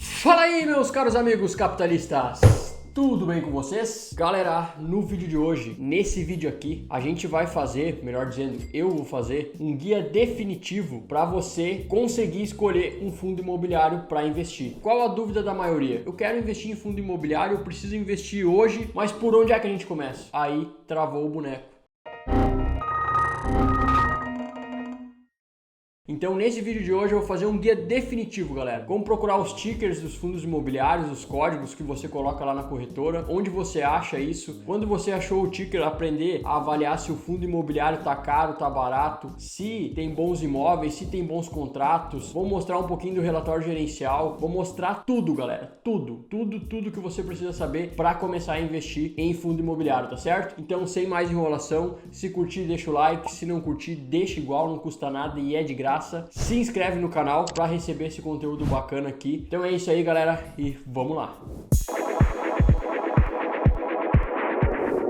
Fala aí, meus caros amigos capitalistas! Tudo bem com vocês? Galera, no vídeo de hoje, nesse vídeo aqui, a gente vai fazer, melhor dizendo, eu vou fazer um guia definitivo para você conseguir escolher um fundo imobiliário para investir. Qual a dúvida da maioria? Eu quero investir em fundo imobiliário, eu preciso investir hoje, mas por onde é que a gente começa? Aí travou o boneco. Então nesse vídeo de hoje eu vou fazer um guia definitivo, galera. Como procurar os tickers dos fundos imobiliários, os códigos que você coloca lá na corretora, onde você acha isso, quando você achou o ticker, aprender a avaliar se o fundo imobiliário tá caro, tá barato, se tem bons imóveis, se tem bons contratos. Vou mostrar um pouquinho do relatório gerencial, vou mostrar tudo, galera. Tudo que você precisa saber para começar a investir em fundo imobiliário, tá certo? Então sem mais enrolação, se curtir deixa o like, se não curtir deixa igual, não custa nada e é de graça. Se inscreve no canal para receber esse conteúdo bacana aqui. Então é isso aí, galera, e vamos lá.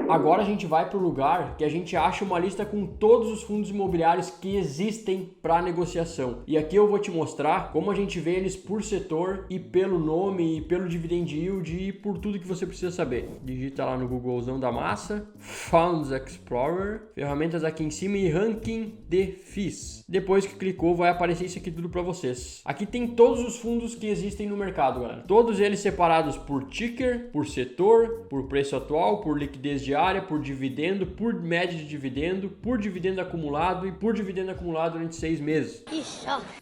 Agora a gente vai para o lugar que a gente acha uma lista com todos os fundos imobiliários que existem para negociação. E aqui eu vou te mostrar como a gente vê eles por setor e pelo nome, e pelo dividend yield e por tudo que você precisa saber. Digita lá no Googlezão da massa, Funds Explorer, ferramentas aqui em cima e ranking de FIIs. Depois que clicou vai aparecer isso aqui tudo para vocês. Aqui tem todos os fundos que existem no mercado, galera. Todos eles separados por ticker, por setor, por preço atual, por liquidez diária, por dividendo, por média de dividendo, por dividendo acumulado e por dividendo acumulado durante 6 meses.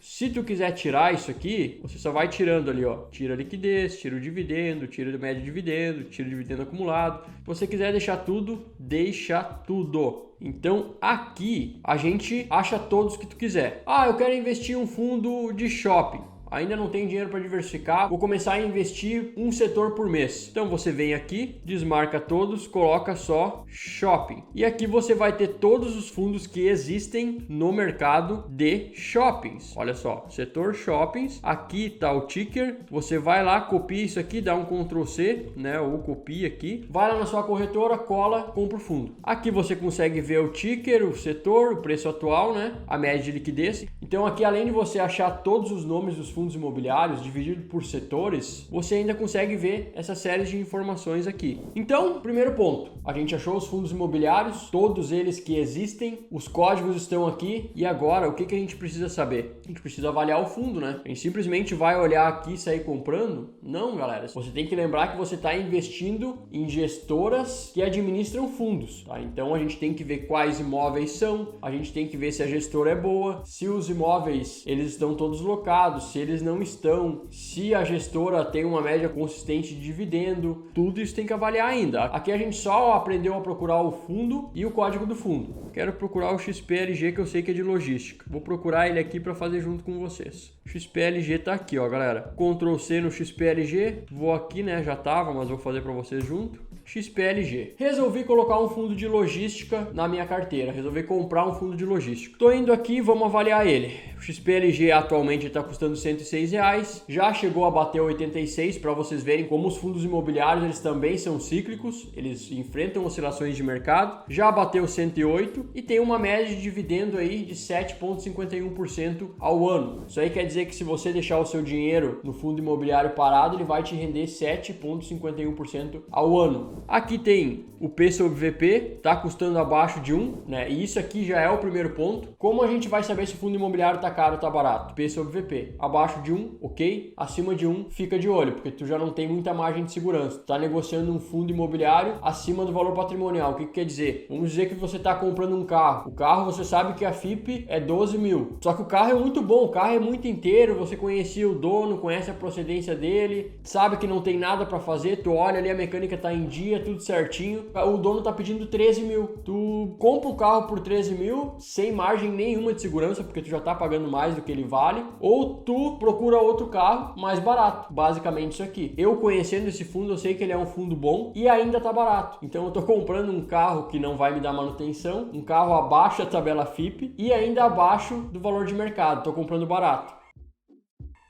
Se tu quiser tirar isso aqui, você só vai tirando ali, ó. Tira a liquidez, tira o dividendo, tira o médio de dividendo, tira o dividendo acumulado. Se você quiser deixar tudo, deixa tudo. Então aqui a gente acha todos que tu quiser. Ah, eu quero investir em um fundo de shopping. Ainda não tem dinheiro para diversificar, vou começar a investir um setor por mês. Então você vem aqui, desmarca todos, coloca só shopping. E aqui você vai ter todos os fundos que existem no mercado de shoppings. Olha só, setor shoppings, aqui tá o ticker, você vai lá, copia isso aqui, dá um Ctrl C, né, ou copia aqui, vai lá na sua corretora, cola, compra o fundo. Aqui você consegue ver o ticker, o setor, o preço atual, né, a média de liquidez. Então aqui, além de você achar todos os nomes dos fundos imobiliários dividido por setores, você ainda consegue ver essa série de informações aqui. Então, primeiro ponto, a gente achou os fundos imobiliários, todos eles que existem, os códigos estão aqui e agora o que a gente precisa saber? A gente precisa avaliar o fundo, né? A gente simplesmente vai olhar aqui e sair comprando? Não, galera. Você tem que lembrar que você está investindo em gestoras que administram fundos, tá? Então a gente tem que ver quais imóveis são, a gente tem que ver se a gestora é boa, se os imóveis eles estão todos locados, se eles não estão, se a gestora tem uma média consistente de dividendo, tudo isso tem que avaliar ainda. Aqui a gente só aprendeu a procurar o fundo e o código do fundo. Quero procurar o XPLG, que eu sei que é de logística. Vou procurar ele aqui para fazer junto com vocês. O XPLG tá aqui, ó, galera. Ctrl C no XPLG, vou aqui, né, já tava, mas vou fazer para vocês junto. XPLG. Resolvi colocar um fundo de logística na minha carteira. Resolvi comprar um fundo de logística. Tô indo aqui, vamos avaliar ele. O XPLG atualmente está custando R$106. Já chegou a bater 86 para vocês verem como os fundos imobiliários eles também são cíclicos. Eles enfrentam oscilações de mercado. Já bateu 108 e tem uma média de dividendo aí de 7,51% ao ano. Isso aí quer dizer que se você deixar o seu dinheiro no fundo imobiliário parado, ele vai te render 7,51% ao ano. Aqui tem o P sobre VP, tá custando abaixo de 1, né? E isso aqui já é o primeiro ponto. Como a gente vai saber se o fundo imobiliário tá caro ou tá barato? P sobre VP. Abaixo de 1, ok. Acima de 1, fica de olho, porque tu já não tem muita margem de segurança. Tu tá negociando um fundo imobiliário acima do valor patrimonial. O que quer dizer? Vamos dizer que você tá comprando um carro. O carro você sabe que a FIP é 12 mil. Só que o carro é muito bom, o carro é muito inteiro, você conhecia o dono, conhece a procedência dele, sabe que não tem nada para fazer, tu olha ali, a mecânica tá em dia, tudo certinho, o dono tá pedindo 13 mil. Tu compra o carro por 13 mil, sem margem nenhuma de segurança, porque tu já tá pagando mais do que ele vale, ou tu procura outro carro mais barato. Basicamente isso aqui. Eu conhecendo esse fundo, eu sei que ele é um fundo bom e ainda tá barato. Então eu tô comprando um carro que não vai me dar manutenção, um carro abaixo da tabela FIP e ainda abaixo do valor de mercado. Tô comprando barato.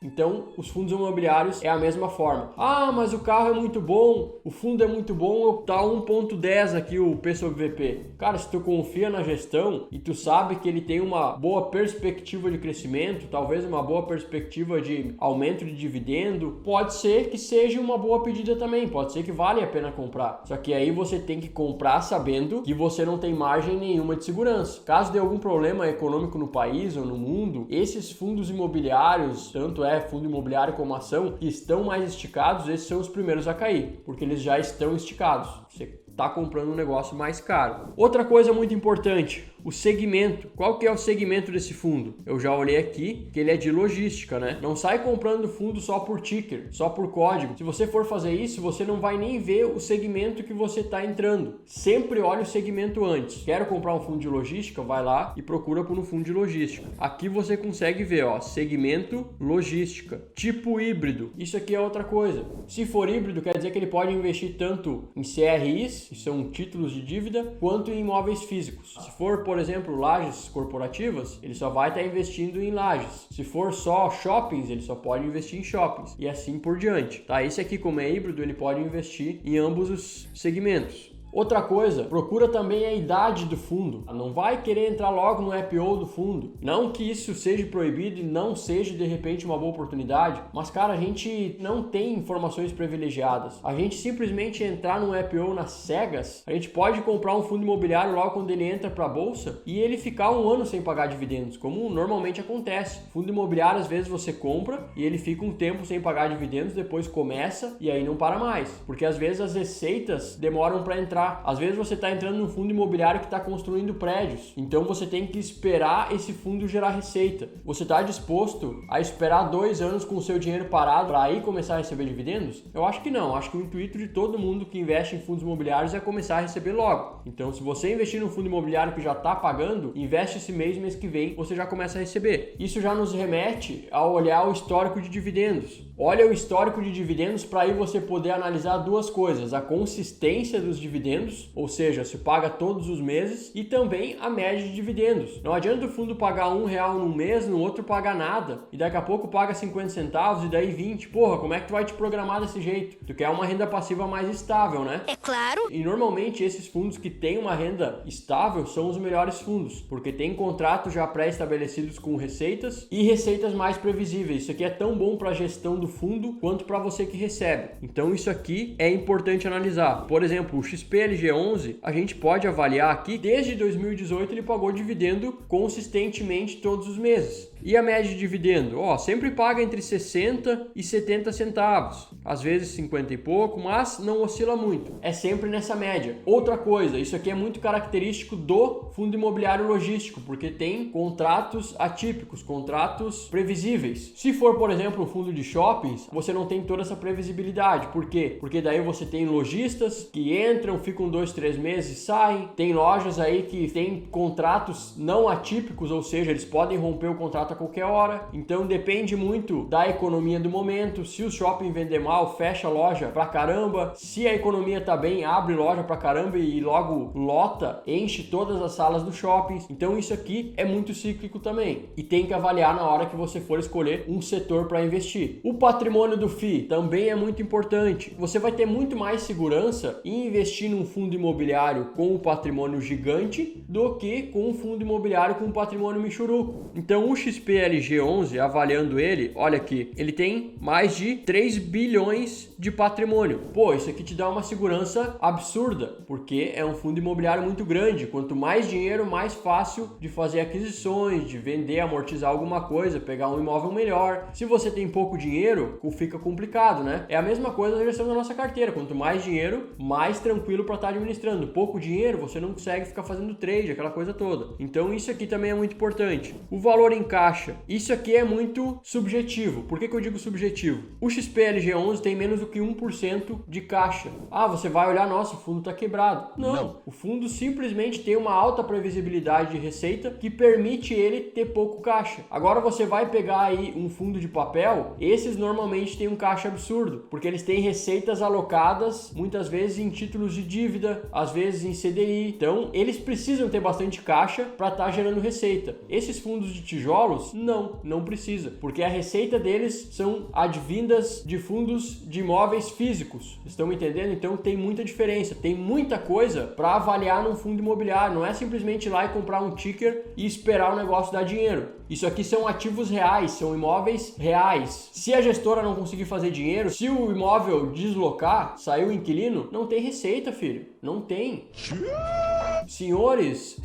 Então, os fundos imobiliários é a mesma forma. Ah, mas o carro é muito bom, o fundo é muito bom, tá 1.10 aqui o P sobre VP. Cara, se tu confia na gestão e tu sabe que ele tem uma boa perspectiva de crescimento, talvez uma boa perspectiva de aumento de dividendo, pode ser que seja uma boa pedida também, pode ser que vale a pena comprar. Só que aí você tem que comprar sabendo que você não tem margem nenhuma de segurança. Caso dê algum problema econômico no país ou no mundo, esses fundos imobiliários, tanto fundo imobiliário como ação, que estão mais esticados, esses são os primeiros a cair, porque eles já estão esticados. Você está comprando um negócio mais caro. Outra coisa muito importante, o segmento. Qual que é o segmento desse fundo? Eu já olhei aqui que ele é de logística, né? Não sai comprando fundo só por ticker, só por código. Se você for fazer isso, você não vai nem ver o segmento que você está entrando. Sempre olhe o segmento antes. Quero comprar um fundo de logística? Vai lá e procura por um fundo de logística. Aqui você consegue ver, ó, segmento logística. Tipo híbrido. Isso aqui é outra coisa. Se for híbrido, quer dizer que ele pode investir tanto em CRIs, que são títulos de dívida, quanto em imóveis físicos. Se for, por exemplo, lajes corporativas, ele só vai estar investindo em lajes. Se for só shoppings, ele só pode investir em shoppings e assim por diante. Tá? Esse aqui, como é híbrido, ele pode investir em ambos os segmentos. Outra coisa, procura também a idade do fundo. Não vai querer entrar logo no IPO do fundo. Não que isso seja proibido e não seja de repente uma boa oportunidade, mas cara, a gente não tem informações privilegiadas. A gente simplesmente entrar no IPO nas cegas, a gente pode comprar um fundo imobiliário logo quando ele entra para a bolsa e ele ficar um ano sem pagar dividendos, como normalmente acontece. Fundo imobiliário, às vezes você compra e ele fica um tempo sem pagar dividendos, depois começa e aí não para mais, porque às vezes as receitas demoram para entrar. Às vezes você está entrando num fundo imobiliário que está construindo prédios, então você tem que esperar esse fundo gerar receita. Você está disposto a esperar 2 anos com o seu dinheiro parado para aí começar a receber dividendos? Eu acho que não. Acho que o intuito de todo mundo que investe em fundos imobiliários é começar a receber logo. Então, se você investir num fundo imobiliário que já está pagando, investe esse mês que vem, você já começa a receber. Isso já nos remete a olhar o histórico de dividendos. Olha o histórico de dividendos para aí você poder analisar duas coisas: a consistência dos dividendos, ou seja, se paga todos os meses, e também a média de dividendos. Não adianta o fundo pagar R$1 num mês, no outro pagar nada, e daqui a pouco paga 50 centavos e daí 20. Porra, como é que tu vai te programar desse jeito? Tu quer uma renda passiva mais estável, né? É claro. E normalmente esses fundos que têm uma renda estável são os melhores fundos, porque tem contratos já pré-estabelecidos com receitas e receitas mais previsíveis. Isso aqui é tão bom para a gestão do fundo quanto para você que recebe. Então isso aqui é importante analisar. Por exemplo, o XPLG11, a gente pode avaliar aqui, desde 2018 ele pagou dividendo consistentemente todos os meses. E a média de dividendo? Sempre paga entre 60 e 70 centavos. Às vezes 50 e pouco, mas não oscila muito. É sempre nessa média. Outra coisa, isso aqui é muito característico do fundo imobiliário logístico, porque tem contratos atípicos, contratos previsíveis. Se for, por exemplo, um fundo de shoppings, você não tem toda essa previsibilidade. Por quê? Porque daí você tem lojistas que entram, ficam 2, 3 meses e saem. Tem lojas aí que tem contratos não atípicos, ou seja, eles podem romper o contrato a qualquer hora. Então depende muito da economia do momento. Se o shopping vender mal, fecha a loja pra caramba. Se a economia tá bem, abre loja pra caramba e logo lota, enche todas as salas do shopping. Então isso aqui é muito cíclico também. E tem que avaliar na hora que você for escolher um setor para investir. O patrimônio do FII também é muito importante. Você vai ter muito mais segurança em investir num fundo imobiliário com um patrimônio gigante do que com um fundo imobiliário com um patrimônio michuruco. Então o XPLG11, avaliando ele, olha aqui, ele tem mais de 3 bilhões de patrimônio. Pô, isso aqui te dá uma segurança absurda, porque é um fundo imobiliário muito grande. Quanto mais dinheiro, mais fácil de fazer aquisições, de vender, amortizar alguma coisa, pegar um imóvel melhor. Se você tem pouco dinheiro, fica complicado, né? É a mesma coisa na gestão da nossa carteira. Quanto mais dinheiro, mais tranquilo para estar administrando. Pouco dinheiro, você não consegue ficar fazendo trade, aquela coisa toda. Então isso aqui também é muito importante. O valor em caixa. Isso aqui é muito subjetivo. Por que eu digo subjetivo? O XPLG11 tem menos do que 1% de caixa. Você vai olhar, nossa, o fundo tá quebrado. Não. O fundo simplesmente tem uma alta previsibilidade de receita que permite ele ter pouco caixa. Agora você vai pegar aí um fundo de papel, esses normalmente têm um caixa absurdo, porque eles têm receitas alocadas muitas vezes em títulos de dívida, às vezes em CDI. Então, eles precisam ter bastante caixa para estar gerando receita. Esses fundos de tijolos, bônus? Não precisa, porque a receita deles são advindas de fundos de imóveis físicos. Estão entendendo? Então tem muita diferença, tem muita coisa para avaliar num fundo imobiliário. Não é simplesmente ir lá e comprar um ticker e esperar o negócio dar dinheiro. Isso aqui são ativos reais, são imóveis reais. Se a gestora não conseguir fazer dinheiro, se o imóvel deslocar, sair o inquilino, não tem receita, filho. Não tem. Senhores,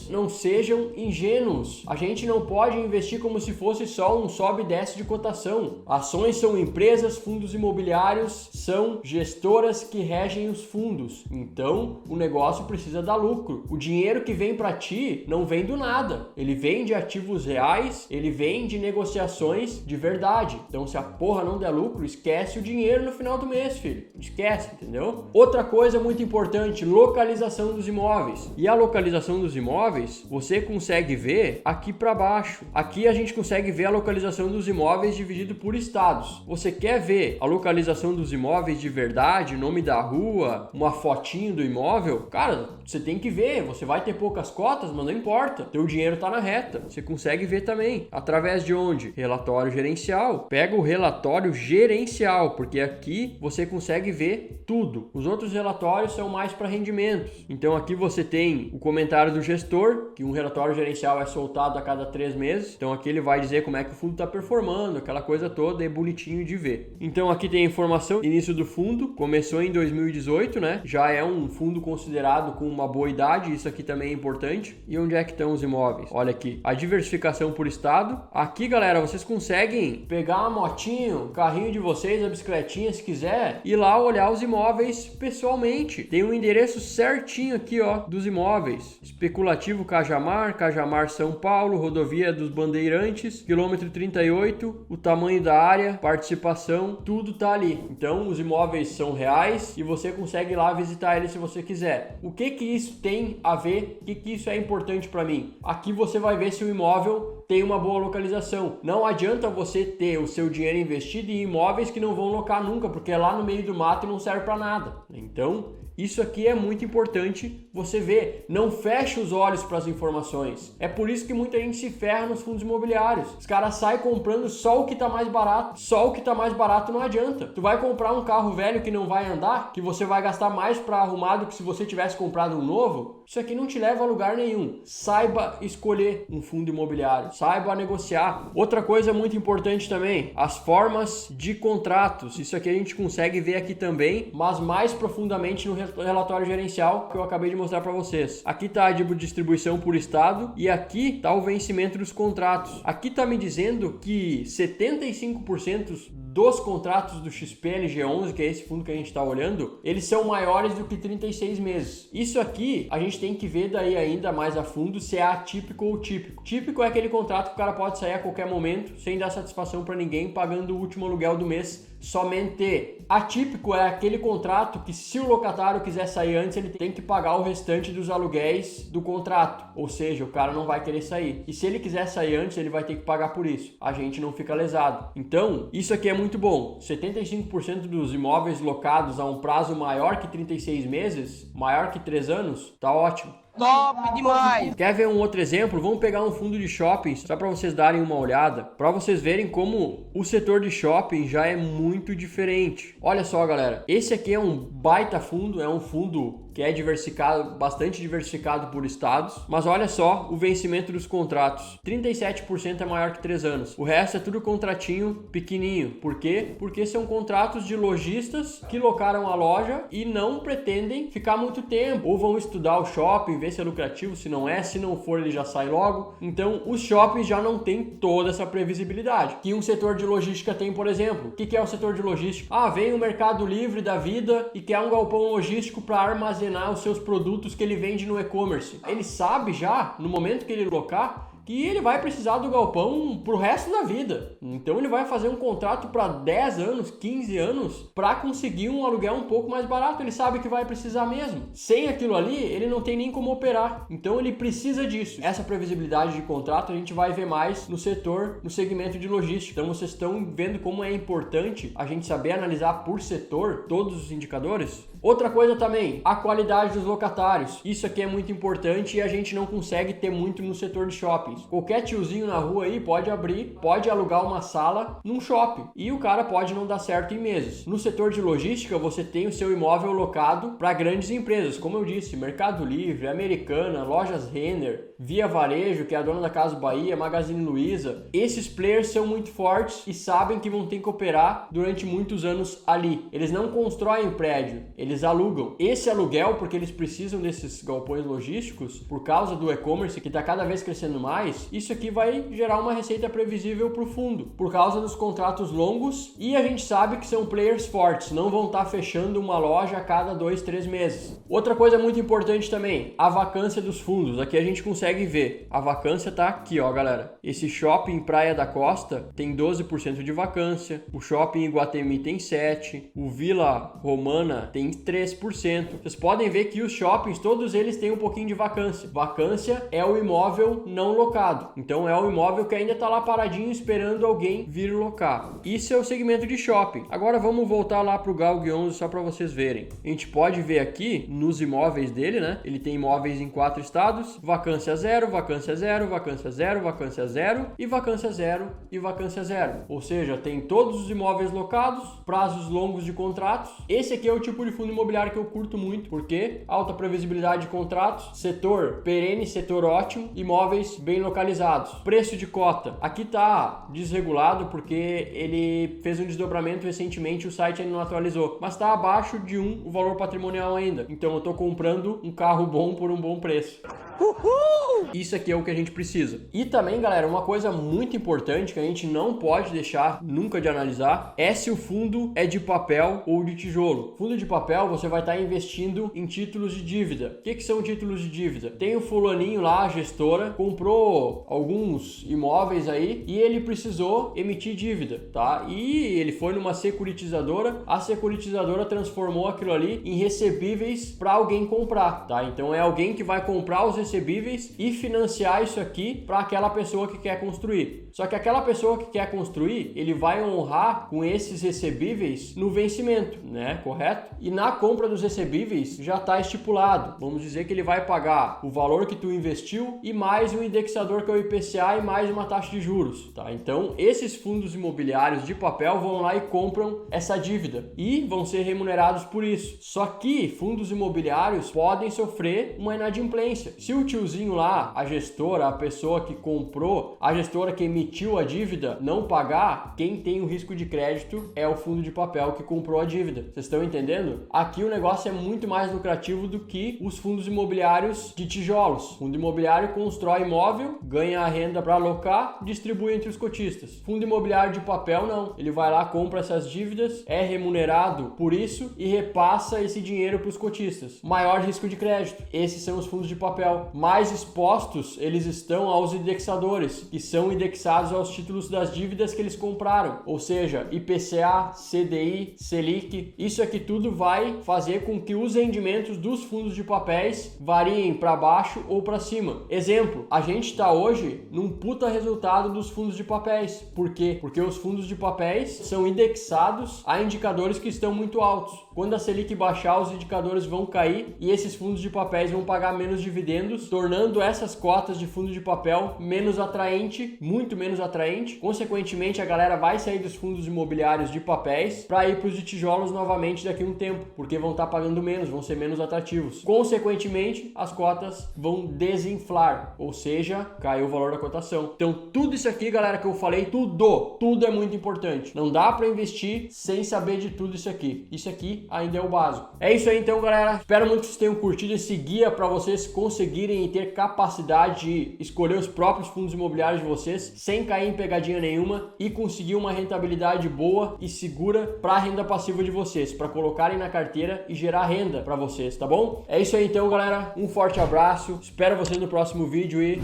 não sejam ingênuos. A gente não pode investir como se fosse só um sobe e desce de cotação. Ações são empresas, fundos imobiliários são gestoras que regem os fundos. Então, o negócio precisa dar lucro. O dinheiro que vem para ti não vem do nada. Ele vem de ativos reais, ele vem de negociações de verdade. Então, se a porra não der lucro, esquece o dinheiro no final do mês, filho. Esquece, entendeu? Outra coisa muito importante, localização dos imóveis. E a localização dos imóveis, você consegue ver aqui para baixo. Aqui a gente consegue ver a localização dos imóveis dividido por estados. Você quer ver a localização dos imóveis de verdade, nome da rua, uma fotinho do imóvel? Cara, você tem que ver. Você vai ter poucas cotas, mas não importa. Teu dinheiro tá na reta. Você consegue ver também. Através de onde? Relatório gerencial. Pega o relatório gerencial, porque aqui você consegue ver tudo. Os outros relatórios são mais para rendimentos. Então aqui você tem o comentário do gestor, que um relatório gerencial é soltado a cada 3 meses. Então aqui ele vai dizer como é que o fundo está performando, aquela coisa toda, é bonitinho de ver. Então aqui tem a informação, início do fundo, começou em 2018, né? Já é um fundo considerado com uma boa idade, isso aqui também é importante. E onde é que estão os imóveis? Olha aqui, a diversificação por estado. Aqui, galera, vocês conseguem pegar uma motinho, o carrinho de vocês, a bicicletinha, se quiser, e lá olhar os imóveis pessoalmente. Tem um endereço certinho aqui, ó, dos imóveis. Especulativo Cajamar, São Paulo, rodovia dos Bandeirantes, quilômetro 38, o tamanho da área, participação, tudo tá ali. Então, os imóveis são reais e você consegue ir lá visitar eles se você quiser. O que isso tem a ver? O que isso é importante para mim? Aqui você vai ver se o imóvel tem uma boa localização. Não adianta você ter o seu dinheiro investido em imóveis que não vão locar nunca, porque é lá no meio do mato e não serve para nada. Então, isso aqui é muito importante você ver. Não feche os olhos para as informações. É por isso que muita gente se ferra nos fundos imobiliários. Os caras saem comprando só o que está mais barato. Só o que está mais barato não adianta. Tu vai comprar um carro velho que não vai andar, que você vai gastar mais para arrumar do que se você tivesse comprado um novo. Isso aqui não te leva a lugar nenhum. Saiba escolher um fundo imobiliário. Saiba negociar. Outra coisa muito importante também, as formas de contratos. Isso aqui a gente consegue ver aqui também, mas mais profundamente no relatório gerencial que eu acabei de mostrar para vocês. Aqui está a distribuição por estado e aqui está o vencimento dos contratos. Aqui está me dizendo que 75% dos contratos do XPLG11, que é esse fundo que a gente está olhando, eles são maiores do que 36 meses. Isso aqui a gente tem que ver daí ainda mais a fundo se é atípico ou típico. Típico é aquele contrato que o cara pode sair a qualquer momento sem dar satisfação para ninguém, pagando o último aluguel do mês somente. Atípico é aquele contrato que, se o locatário quiser sair antes, ele tem que pagar o restante dos aluguéis do contrato, ou seja, o cara não vai querer sair. E se ele quiser sair antes, ele vai ter que pagar por isso. A gente não fica lesado. Então, isso aqui é muito bom. 75% dos imóveis locados a um prazo maior que 36 meses, maior que 3 anos, tá ótimo. Top demais! Quer ver um outro exemplo? Vamos pegar um fundo de shopping só para vocês darem uma olhada, para vocês verem como o setor de shopping já é muito diferente. Olha só, galera, esse aqui é um baita fundo, é um fundo que é diversificado, bastante diversificado por estados, mas olha só o vencimento dos contratos, 37% é maior que 3 anos, o resto é tudo contratinho pequenininho. Por quê? Porque são contratos de lojistas que locaram a loja e não pretendem ficar muito tempo, ou vão estudar o shopping, ver se é lucrativo, se não é, se não for ele já sai logo. Então os shoppings já não tem toda essa previsibilidade que um setor de logística tem, por exemplo. O que é o setor de logística? Vem o Mercado Livre da vida e quer um galpão logístico para armazenar os seus produtos que ele vende no e-commerce. Ele sabe já, no momento que ele locar, que ele vai precisar do galpão pro resto da vida. Então ele vai fazer um contrato para 10 anos, 15 anos, para conseguir um aluguel um pouco mais barato. Ele sabe que vai precisar mesmo. Sem aquilo ali, ele não tem nem como operar. Então ele precisa disso. Essa previsibilidade de contrato a gente vai ver mais no setor, no segmento de logística. Então vocês estão vendo como é importante a gente saber analisar por setor todos os indicadores? Outra coisa também, a qualidade dos locatários. Isso aqui é muito importante e a gente não consegue ter muito no setor de shopping. shoppings. Qualquer tiozinho na rua aí pode abrir, pode alugar uma sala num shopping e o cara pode não dar certo em meses. No setor de logística, você tem o seu imóvel locado para grandes empresas, como eu disse, Mercado Livre, Americana, Lojas Renner, Via Varejo, que é a dona da Casa Bahia, Magazine Luiza. Esses players são muito fortes e sabem que vão ter que operar durante muitos anos ali. Eles não constroem prédio, eles alugam. Esse aluguel, porque eles precisam desses galpões logísticos, por causa do e-commerce que está cada vez crescendo mais, isso aqui vai gerar uma receita previsível para o fundo, por causa dos contratos longos, e a gente sabe que são players fortes, não vão estar fechando uma loja a cada 2-3 meses. Outra coisa muito importante também, a vacância dos fundos. Aqui a gente consegue ver, a vacância tá aqui, ó, galera. Esse shopping Praia da Costa tem 12% de vacância, o shopping Iguatemi tem 7%, o Vila Romana tem 3%. Vocês podem ver que os shoppings, todos eles têm um pouquinho de vacância. Vacância é o imóvel não locado, então é o imóvel que ainda tá lá paradinho esperando alguém vir locar. Isso é o segmento de shopping. Agora vamos voltar lá pro Galg 11 só para vocês verem. A gente pode ver aqui nos imóveis dele, né? Ele tem imóveis em 4 estados, vacância 0, vacância 0, vacância 0, vacância 0 e vacância 0 e vacância 0. Ou seja, tem todos os imóveis locados, prazos longos de contratos. Esse aqui é o tipo de fundo imobiliário que eu curto muito, porque alta previsibilidade de contratos, setor perene, setor ótimo, imóveis bem localizados. Preço de cota. Aqui tá desregulado porque ele fez um desdobramento recentemente, o site ainda não atualizou, mas tá abaixo de o valor patrimonial ainda. Então eu tô comprando um carro bom por um bom preço. Uhul! Isso aqui é o que a gente precisa. E também, galera, uma coisa muito importante que a gente não pode deixar nunca de analisar é se o fundo é de papel ou de tijolo. Fundo de papel, você vai estar investindo em títulos de dívida. O que são títulos de dívida? Tem o fulaninho lá, a gestora, comprou alguns imóveis aí e ele precisou emitir dívida, tá? E ele foi numa securitizadora, a securitizadora transformou aquilo ali em recebíveis para alguém comprar, tá? Então é alguém que vai comprar os recebíveis e financiar isso aqui para aquela pessoa que quer construir. Só que aquela pessoa que quer construir, ele vai honrar com esses recebíveis no vencimento, né? Correto? E na compra dos recebíveis já está estipulado. Vamos dizer que ele vai pagar o valor que tu investiu e mais um indexador que é o IPCA e mais uma taxa de juros, tá? Então, esses fundos imobiliários de papel vão lá e compram essa dívida e vão ser remunerados por isso. Só que fundos imobiliários podem sofrer uma inadimplência. Se o tiozinho lá, a gestora, a pessoa que comprou, a gestora que emitiu a dívida, não pagar, quem tem o risco de crédito é o fundo de papel que comprou a dívida. Vocês estão entendendo? Aqui o negócio é muito mais lucrativo do que os fundos imobiliários de tijolos. O fundo imobiliário constrói imóvel, ganha a renda para alocar, distribui entre os cotistas. Fundo imobiliário de papel não. Ele vai lá, compra essas dívidas, é remunerado por isso e repassa esse dinheiro para os cotistas. Maior risco de crédito. Esses são os fundos de papel. Mais expostos eles estão aos indexadores, que são indexados aos títulos das dívidas que eles compraram. Ou seja, IPCA, CDI, Selic. Isso aqui tudo vai fazer com que os rendimentos dos fundos de papéis variem para baixo ou para cima. Exemplo, a gente está hoje num puta resultado dos fundos de papéis. Por quê? Porque os fundos de papéis são indexados a indicadores que estão muito altos. Quando a Selic baixar, os indicadores vão cair e esses fundos de papéis vão pagar menos dividendos, tornando essas cotas de fundo de papel menos atraente, muito menos atraente. Consequentemente, a galera vai sair dos fundos imobiliários de papéis para ir para os de tijolos novamente daqui a um tempo, porque vão estar pagando menos, vão ser menos atrativos. Consequentemente, as cotas vão desinflar, ou seja, caiu o valor da cotação. Então, tudo isso aqui, galera, que eu falei, tudo é muito importante. Não dá para investir sem saber de tudo isso aqui. Isso aqui ainda é o básico. É isso aí então, galera. Espero muito que vocês tenham curtido esse guia para vocês conseguirem ter capacidade de escolher os próprios fundos imobiliários de vocês sem cair em pegadinha nenhuma e conseguir uma rentabilidade boa e segura para a renda passiva de vocês, para colocarem na carteira e gerar renda para vocês, tá bom? É isso aí então, galera. Um forte abraço. Espero vocês no próximo vídeo e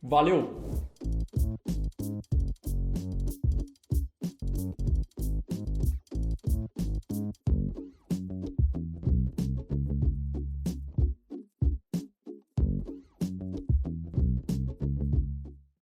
valeu!